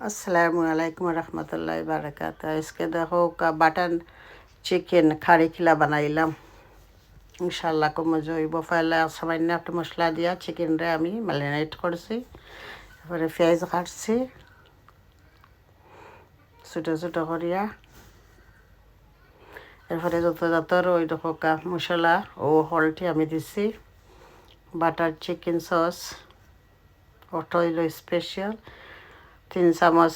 আসসালামু আলাইকুম রহমতুল্লাহ বারাকাত। আজকে দেখো বাটার চিকেন খাড়ি খিলা বানাইলাম। ইনশাল্লাহ খুব মজা হইব। পয়লা সামান্য একটু মশলা দিয়া চিকেনরে আমি ম্যারিনেট করছি, তারপরে পেঁয়াজ কাটছি ছোটো ছোটো করিয়া, এরপরে যত যত ওই দেখো মশলা ও হলটি আমি দিছি। বাটার চিকেন সস ওটা হইল স্পেশাল। 3 চামচ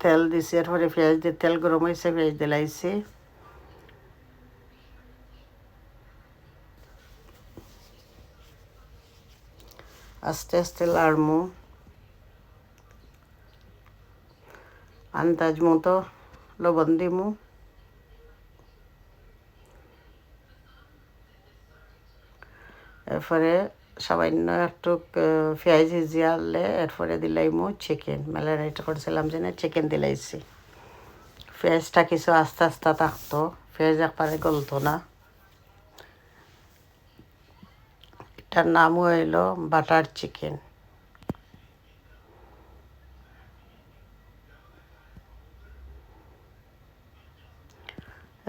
তেল দিছি, এরপরে পেঁয়াজ দিয়ে তেল গরম হয়েছে, পেঁয়াজ দিলাইছি। আস্তে আস্তে লাড়মু, আন্দাজ মতো লবণ দিমু, এরপরে সামান্য একটু পেঁয়াজ ভিজিয়ে এরপরে দিলাইমু চিকেন ম্যারিনেট করছিলাম যে চিকেন দিলাইছি। পেঁয়াজটা কিছু আস্তে আস্তে থাকতো, পেঁয়াজ একবারে গলতো না। এটার নাম হইল বাটার চিকেন।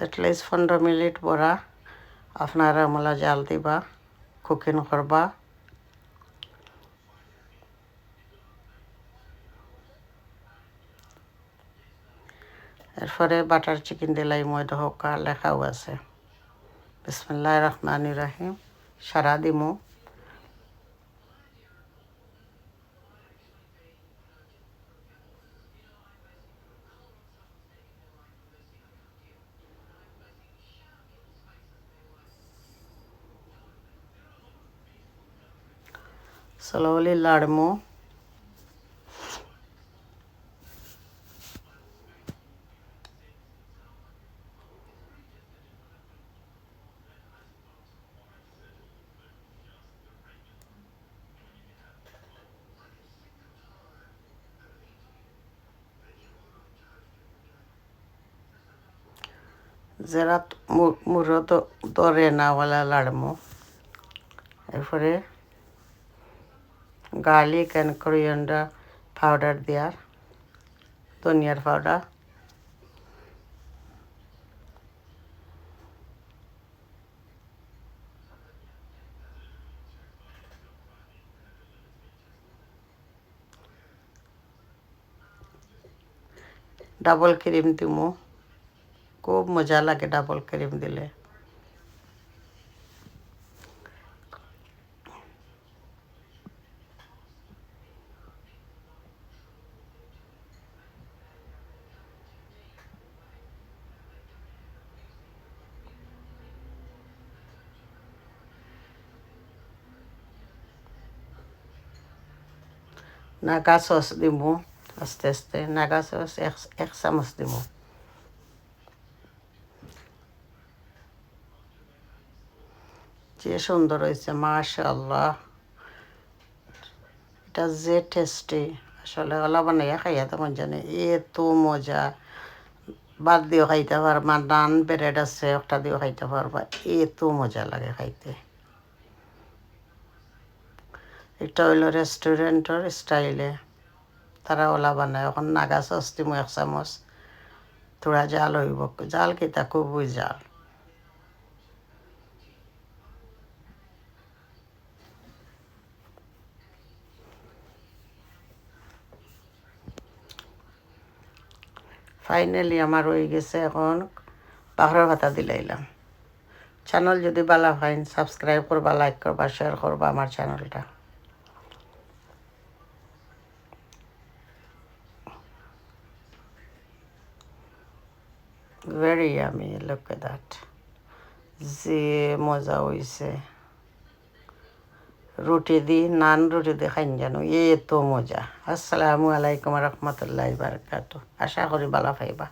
এটলিস্ট 15 মিনিট পরা আপনারা আমলা জাল দিবা, কুকিং করবা। এরপরে বাটার চিকেন দিলাই ময়দা হোকা লেখাও আছে। বিসমিল্লাহির রহমানির রহিম সারা দিমু। স্লোলি লাড়মু। যেরা মুড়ো ধরে না ওলা লাড়মু। এরপরে গার্লিক অ্যান্ড কোরিয়ান্ডার পাউডার দেওয়ার, ধনিয়ার পাউডার, ডাবল ক্রিম দিমু। খুব মজা লাগে ডাবল ক্রিম দিলে। নাগা সস দিমু আস্তে আস্তে। নাগা সস 1 চামচ দিমু। যে সুন্দর হয়েছে মাশাআল্লাহ। এটা যে টেস্টি, আসলে ওলা বানাইয়া খাইয়া তেমন জানে এত মজা। বাদ দিয়েও খাইতে পারবা, নান ব্রেড আছে একটা দিয়েও খাইতে পারবা, এত মজা লাগে খাইতে। এটা হইল রেস্টুরেন্টের স্টাইলে তারা ওলা বানায়। এখন নাগা সস দিমু 1 চামচ। থোড়া জাল হইব, জাল কিতা খুবই জাল। ফাইনালি আমার হয়ে গেছে। এখন পাহাড়ের ভাতা দিলাইলাম। চ্যানেল যদি ভালো হয় সাবস্ক্রাইব করবা, লাইক করবা, শেয়ার করবা আমার চ্যানেলটা। Very yummy, look at that. যে মজা হয়েছে। রুটি দি, নান রুটি দি খাইন জানো এত মজা। আসসালামু আলাইকুম রহমতুল্লাহ বারকাত। আশা করি ভালো পাইবা।